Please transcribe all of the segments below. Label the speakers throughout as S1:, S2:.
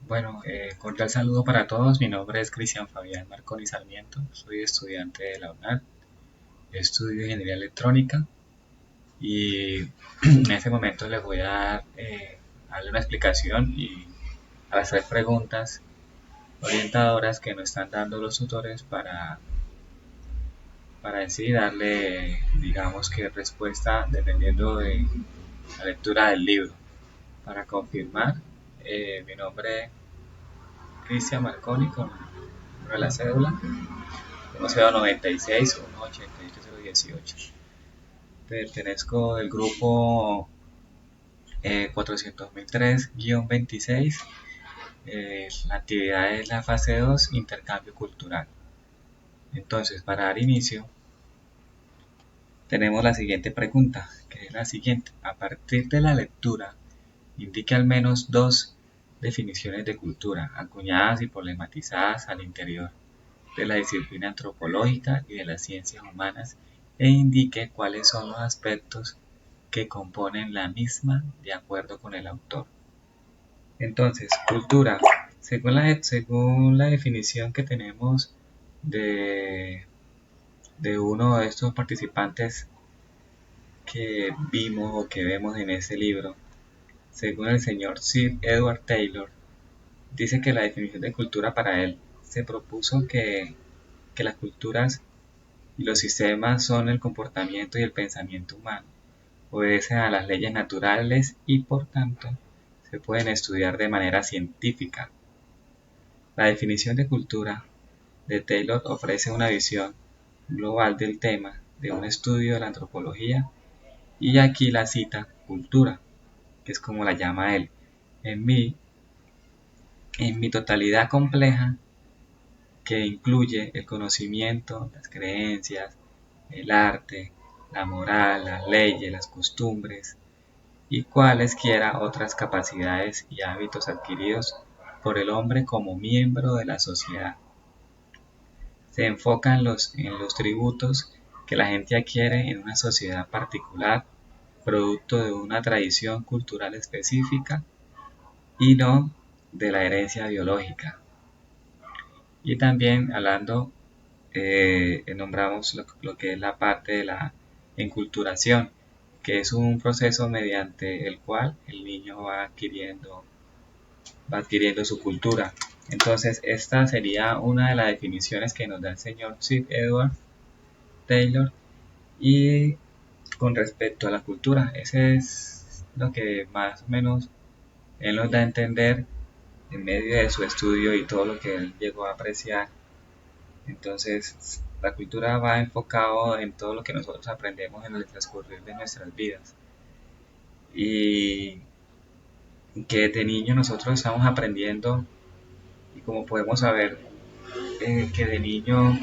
S1: Bueno, cordial saludo para todos. Mi nombre es Cristian Fabián Marconi Sarmiento. Soy estudiante de la UNAD. Estudio Ingeniería Electrónica y en este momento les voy a darle una explicación y a las tres preguntas orientadoras que nos están dando los tutores para así darle, digamos que respuesta dependiendo de la lectura del libro. Para confirmar, mi nombre es Cristian Marconi con la cédula 096 188 Pertenezco del grupo 400.003-26. La actividad es la fase 2, intercambio cultural. Entonces, para dar inicio, tenemos la siguiente pregunta, que es la siguiente. A partir de la lectura, indique al menos dos definiciones de cultura, acuñadas y problematizadas al interior de la disciplina antropológica y de las ciencias humanas, e indique cuáles son los aspectos que componen la misma de acuerdo con el autor. Entonces, cultura, según la definición que tenemos de, de uno de estos participantes que vimos o que vemos en este libro, según el señor Sir Edward Taylor, dice que la definición de cultura para él se propuso que las culturas y los sistemas son el comportamiento y el pensamiento humano, obedecen a las leyes naturales y por tanto se pueden estudiar de manera científica. La definición de cultura de Taylor ofrece una visión global del tema de un estudio de la antropología y aquí la cita cultura, que es como la llama él. En mi totalidad compleja, que incluye el conocimiento, las creencias, el arte, la moral, las leyes, las costumbres y cualesquiera otras capacidades y hábitos adquiridos por el hombre como miembro de la sociedad. Se enfoca en los tributos que la gente adquiere en una sociedad particular, producto de una tradición cultural específica y no de la herencia biológica. Y también hablando, nombramos lo que es la parte de la enculturación, que es un proceso mediante el cual el niño va adquiriendo su cultura. Entonces, esta sería una de las definiciones que nos da el señor Sir Edward Taylor. Y con respecto a la cultura, ese es lo que más o menos él nos da a entender en medio de su estudio y todo lo que él llegó a apreciar. Entonces, la cultura va enfocado en todo lo que nosotros aprendemos en el transcurrir de nuestras vidas. Y que de niño nosotros estamos aprendiendo, y como podemos saber, que de niño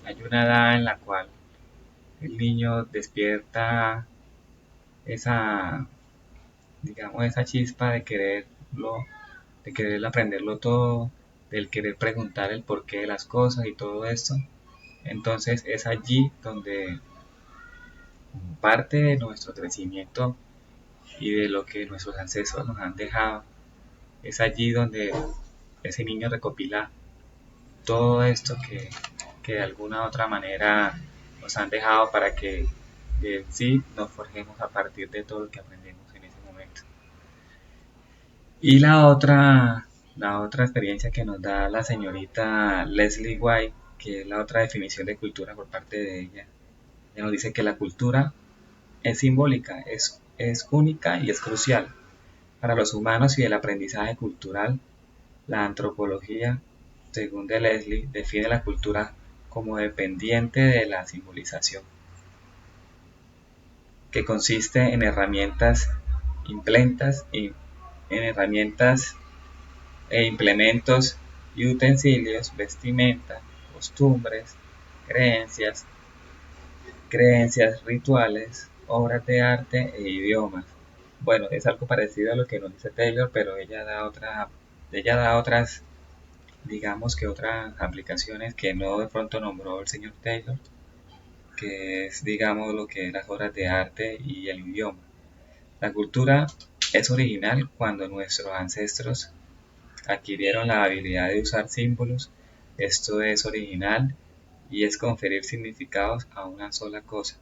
S1: hay una edad en la cual el niño despierta esa, digamos, esa chispa de querer aprenderlo todo, del querer preguntar el porqué de las cosas y todo esto. Entonces es allí donde parte de nuestro crecimiento y de lo que nuestros ancestros nos han dejado, es allí donde ese niño recopila todo esto que de alguna u otra manera nos han dejado para que sí nos forjemos a partir de todo lo que aprendemos en ese momento. Y la otra experiencia que nos da la señorita Leslie White, que es la otra definición de cultura por parte de ella, ella nos dice que la cultura es simbólica, es única y es crucial para los humanos y el aprendizaje cultural. La antropología, según de Leslie, define la cultura como dependiente de la simbolización, que consiste en herramientas implementas y en herramientas e implementos y utensilios, vestimenta, costumbres, creencias, creencias rituales, obras de arte e idiomas. Bueno, es algo parecido a lo que nos dice Taylor, pero ella da otras, digamos que otras aplicaciones que no de pronto nombró el señor Taylor, que es, digamos, lo que es las obras de arte y el idioma. La cultura Es original cuando nuestros ancestros adquirieron la habilidad de usar símbolos. Esto es original y es conferir significados a una sola cosa.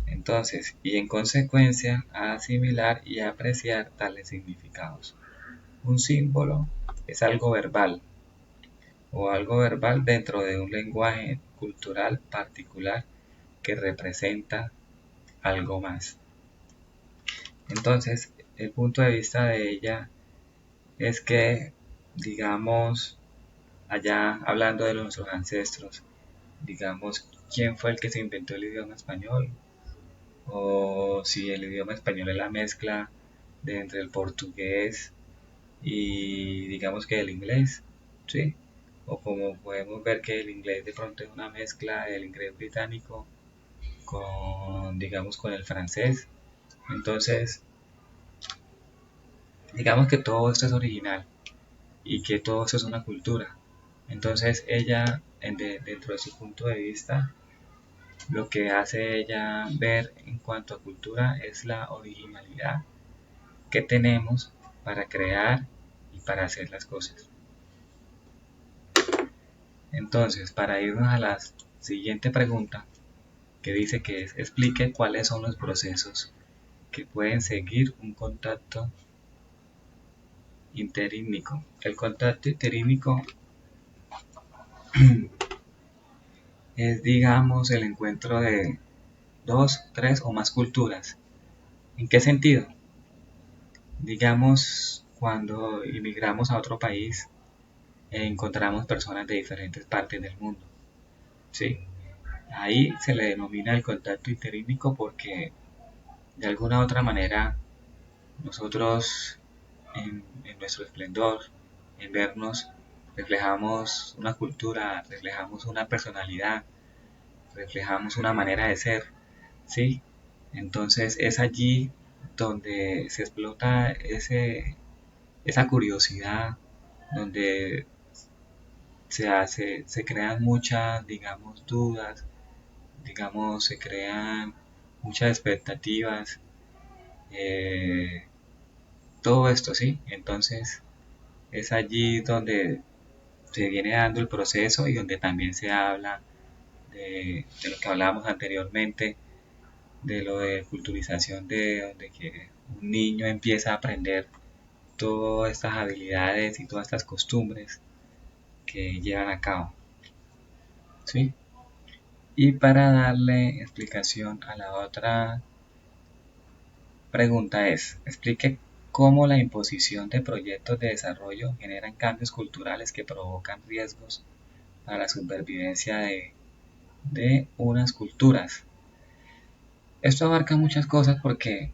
S1: Entonces, y en consecuencia, asimilar y apreciar tales significados. Un símbolo es algo verbal o algo verbal dentro de un lenguaje cultural particular que representa algo más. Entonces, el punto de vista de ella es que, digamos, allá hablando de nuestros ancestros, digamos, quién fue el que se inventó el idioma español, o si el idioma español es la mezcla de entre el portugués y digamos que el inglés, ¿sí? O como podemos ver que el inglés de pronto es una mezcla del inglés británico con, digamos, con el francés. Entonces, digamos que todo esto es original y que todo esto es una cultura. Entonces, ella, dentro de su punto de vista, lo que hace ella ver en cuanto a cultura es la originalidad que tenemos para crear y para hacer las cosas. Entonces, para irnos a la siguiente pregunta, que dice que explique cuáles son los procesos que pueden seguir un contacto interínico. El contacto interínico es, digamos, el encuentro de dos, tres o más culturas. ¿En qué sentido? Digamos, cuando emigramos a otro país, encontramos personas de diferentes partes del mundo, ¿sí? Ahí se le denomina el contacto interínico porque de alguna u otra manera nosotros en nuestro esplendor, en vernos, reflejamos una cultura, reflejamos una personalidad, reflejamos una manera de ser, ¿sí? Entonces es allí donde se explota esa curiosidad, donde se crean muchas, digamos, dudas, digamos, se crean muchas expectativas, eh, todo esto, ¿sí? Entonces es allí donde se viene dando el proceso y donde también se habla de lo que hablábamos anteriormente, de lo de culturización, de donde que un niño empieza a aprender todas estas habilidades y todas estas costumbres que llevan a cabo, ¿sí? Y para darle explicación a la otra pregunta es, explique cómo la imposición de proyectos de desarrollo generan cambios culturales que provocan riesgos para la supervivencia de unas culturas. Esto abarca muchas cosas porque,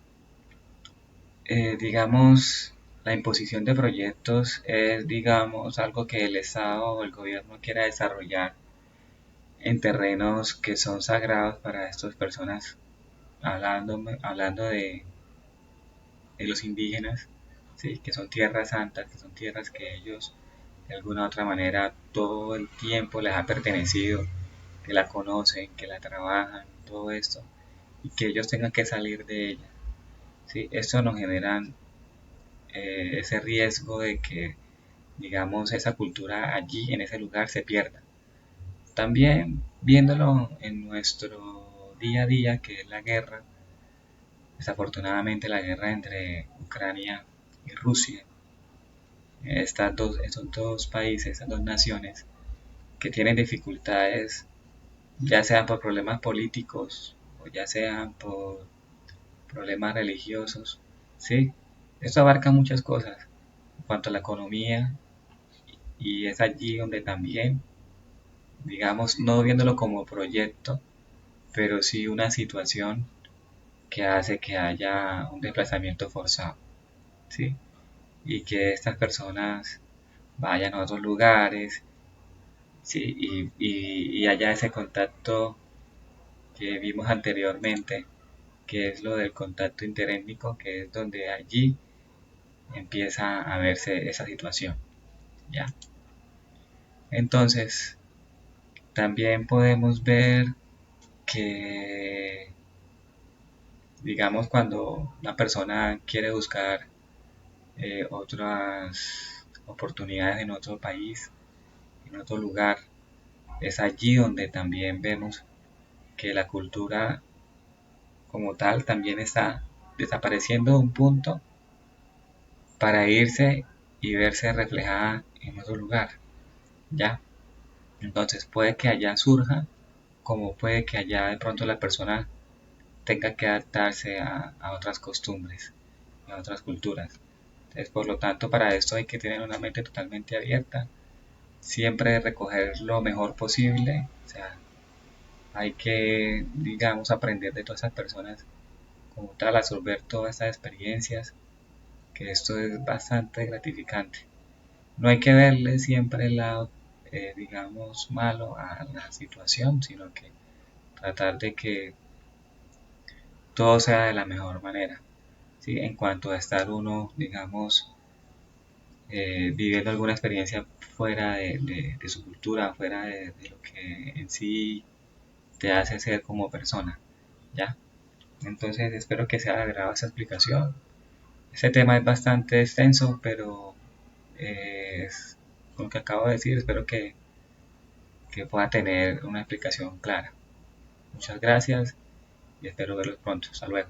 S1: digamos, la imposición de proyectos es, digamos, algo que el Estado o el gobierno quiera desarrollar en terrenos que son sagrados para estas personas, hablando de los indígenas, ¿sí? Que son tierras santas, que son tierras que ellos de alguna u otra manera todo el tiempo les ha pertenecido, que la conocen, que la trabajan, todo esto, y que ellos tengan que salir de ella. ¿Sí? Esto nos genera ese riesgo de que, digamos, esa cultura allí, en ese lugar, se pierda. También viéndolo en nuestro día a día, que es la guerra, desafortunadamente la guerra entre Ucrania y Rusia, estos dos países, estas dos naciones, que tienen dificultades, ya sean por problemas políticos o ya sean por problemas religiosos, ¿sí? Esto abarca muchas cosas en cuanto a la economía y es allí donde también, digamos, no viéndolo como proyecto, pero sí una situación que hace que haya un desplazamiento forzado, ¿sí? Y que estas personas vayan a otros lugares, ¿sí? Y haya ese contacto que vimos anteriormente, que es lo del contacto interétnico, que es donde allí empieza a verse esa situación, ¿ya? Entonces, también podemos ver que, Digamos, cuando una persona quiere buscar otras oportunidades en otro país, en otro lugar, es allí donde también vemos que la cultura como tal también está desapareciendo de un punto para irse y verse reflejada en otro lugar, ¿ya? Entonces puede que allá surja, como puede que allá de pronto la persona tenga que adaptarse a otras costumbres, a otras culturas. Entonces, por lo tanto, para esto hay que tener una mente totalmente abierta, siempre recoger lo mejor posible, o sea, hay que, digamos, aprender de todas esas personas, como tal, absorber todas estas experiencias, que esto es bastante gratificante. No hay que verle siempre el lado, digamos, malo a la situación, sino que tratar de que todo sea de la mejor manera. ¿Sí? En cuanto a estar uno, digamos, viviendo alguna experiencia fuera de su cultura, fuera de lo que en sí te hace ser como persona, ¿ya? Entonces espero que sea de agrado esa explicación. Este tema es bastante extenso, pero con lo que acabo de decir, espero que pueda tener una explicación clara. Muchas gracias y espero verlos pronto. Hasta luego.